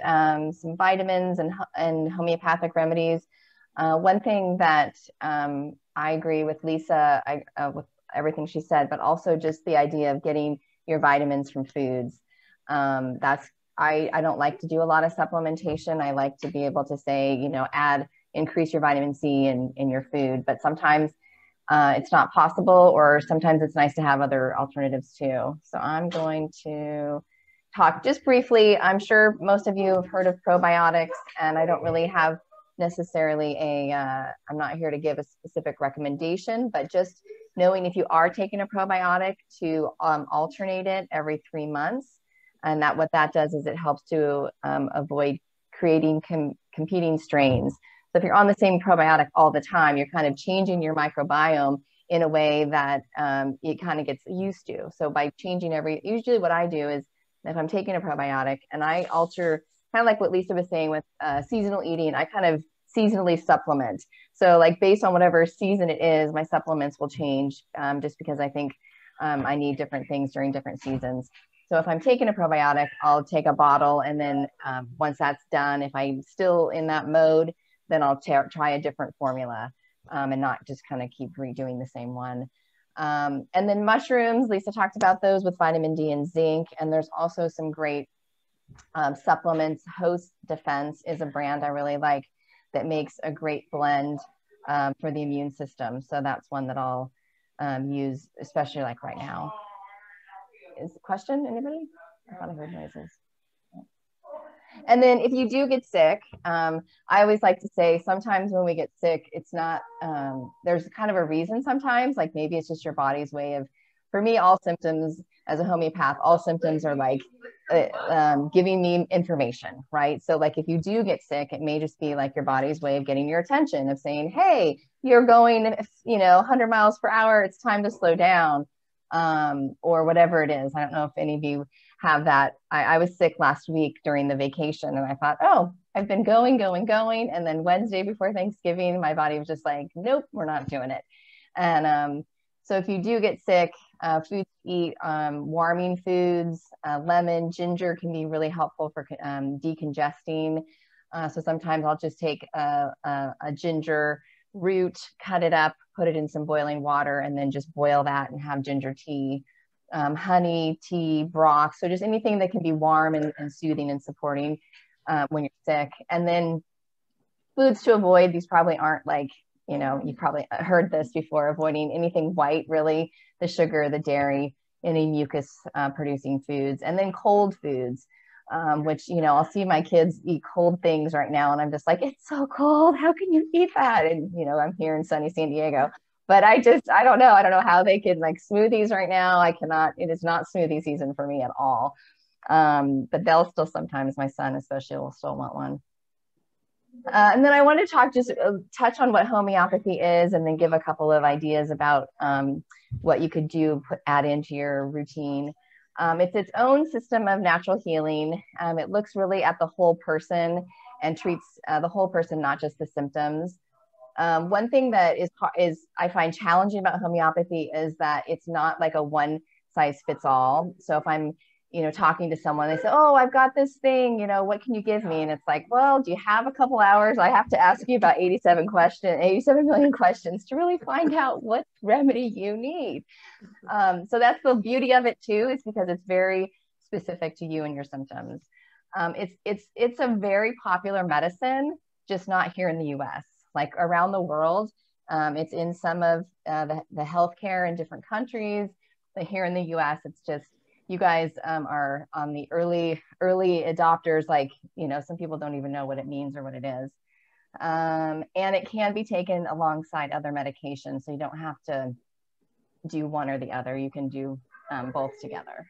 some vitamins and homeopathic remedies. One thing that I agree with Lisa, with everything she said, but also just the idea of getting your vitamins from foods. I don't like to do a lot of supplementation. I like to be able to say, you know, increase your vitamin C in your food, but sometimes it's not possible, or sometimes it's nice to have other alternatives too. So I'm going to talk just briefly. I'm sure most of you have heard of probiotics, and I don't really have necessarily I'm not here to give a specific recommendation, but just knowing if you are taking a probiotic to alternate it every 3 months. And what that does is it helps to avoid creating competing strains. So if you're on the same probiotic all the time, you're kind of changing your microbiome in a way that it kind of gets used to. So by changing usually what I do is if I'm taking a probiotic and I alter, kind of like what Lisa was saying with seasonal eating, I kind of seasonally supplement. So like based on whatever season it is, my supplements will change just because I think I need different things during different seasons. So if I'm taking a probiotic, I'll take a bottle, and then once that's done, if I'm still in that mode, then I'll try a different formula and not just kind of keep redoing the same one. And then mushrooms, Lisa talked about those with vitamin D and zinc. And there's also some great supplements. Host Defense is a brand I really like that makes a great blend for the immune system. So that's one that I'll use, especially like right now. Is the question, anybody? I thought I heard noises. And then if you do get sick, I always like to say sometimes when we get sick, it's not, there's kind of a reason sometimes, like maybe it's just your body's way of, for me, all symptoms as a homeopath, all symptoms are like giving me information, right? So like if you do get sick, it may just be like your body's way of getting your attention, of saying, hey, you're going, 100 miles per hour, it's time to slow down. Or whatever it is. I don't know if any of you have that. I was sick last week during the vacation, and I thought, oh, I've been going. And then Wednesday before Thanksgiving, my body was just like, nope, we're not doing it. And so if you do get sick, foods to eat, warming foods, lemon, ginger can be really helpful for decongesting. So sometimes I'll just take a ginger root, cut it up, put it in some boiling water, and then just boil that and have ginger tea, honey, tea, broth. So just anything that can be warm and soothing and supporting when you're sick. And then foods to avoid, these probably aren't like, you probably heard this before, avoiding anything white, really, the sugar, the dairy, any mucus producing foods, and then cold foods. Which, I'll see my kids eat cold things right now, and I'm just like, it's so cold. How can you eat that? And, I'm here in sunny San Diego, but I don't know. I don't know how they can like smoothies right now. I cannot, it is not smoothie season for me at all. But they'll still sometimes, my son especially will still want one. And then I want to touch on what homeopathy is, and then give a couple of ideas about what you could add into your routine. It's its own system of natural healing. It looks really at the whole person and treats the whole person, not just the symptoms. One thing that is I find challenging about homeopathy is that it's not like a one size fits all. So if I'm talking to someone, they say, oh, I've got this thing, what can you give me? And it's like, well, do you have a couple hours? I have to ask you about 87 million questions to really find out what remedy you need. So that's the beauty of it too, is because it's very specific to you and your symptoms. It's a very popular medicine, just not here in the US, like around the world. It's in some of the healthcare in different countries, but here in the US, it's just, you guys are on the early adopters. Like, some people don't even know what it means or what it is. And it can be taken alongside other medications. So you don't have to do one or the other. You can do both together.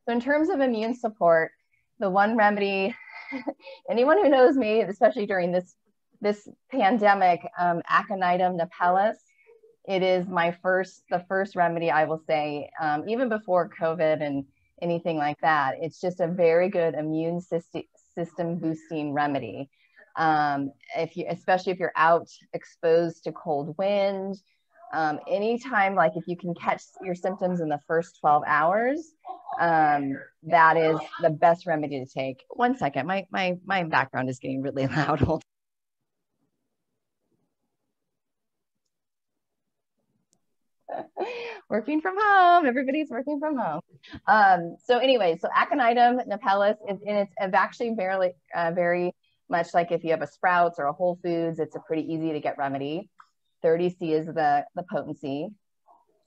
So in terms of immune support, the one remedy, anyone who knows me, especially during this pandemic, Aconitum napellus, it is the first remedy I will say, even before COVID and anything like that. It's just a very good immune system boosting remedy. Especially if you're out exposed to cold wind, anytime, like if you can catch your symptoms in the first 12 hours, that is the best remedy to take. One second, my background is getting really loud. Hold working from home. Everybody's working from home. So anyway, so Aconitum napellus, and it's actually very much like if you have a Sprouts or a Whole Foods, it's a pretty easy to get remedy. 30C is the potency.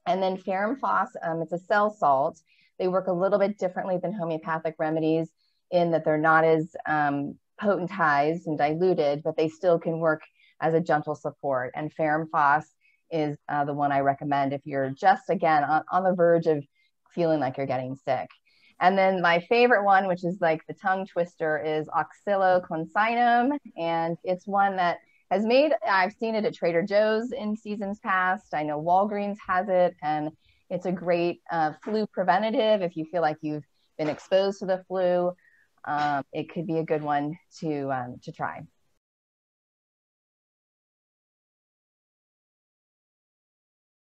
And then ferrum phos, it's a cell salt. They work a little bit differently than homeopathic remedies in that they're not as potentized and diluted, but they still can work as a gentle support. And ferrum phos is the one I recommend if you're just, again, on the verge of feeling like you're getting sick. And then my favorite one, which is like the tongue twister, is oxylocloncinum. And it's one that has made, I've seen it at Trader Joe's in seasons past. I know Walgreens has it, and it's a great flu preventative. If you feel like you've been exposed to the flu, it could be a good one to try.